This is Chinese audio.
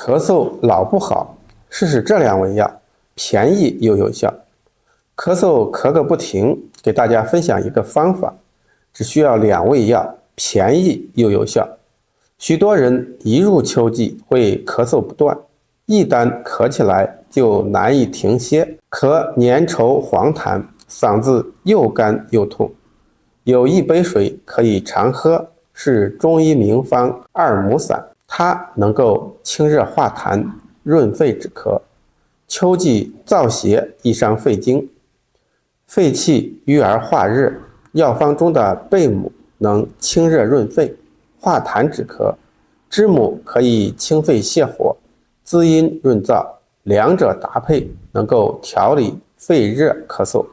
咳嗽老不好，试试这2味药，便宜又有效。咳嗽咳个不停，给大家分享一个方法，只需要2味药，便宜又有效。许多人一入秋季会咳嗽不断，一旦咳起来就难以停歇，咳粘稠黄痰，嗓子又干又痛。有一杯水可以常喝，是中医名方二母散，它能够清热化痰、润肺止咳。秋季燥邪易伤肺经，肺气郁而化热，药方中的贝母能清热润肺、化痰止咳，知母可以清肺泻火、滋阴润燥，2者搭配能够调理肺热咳嗽。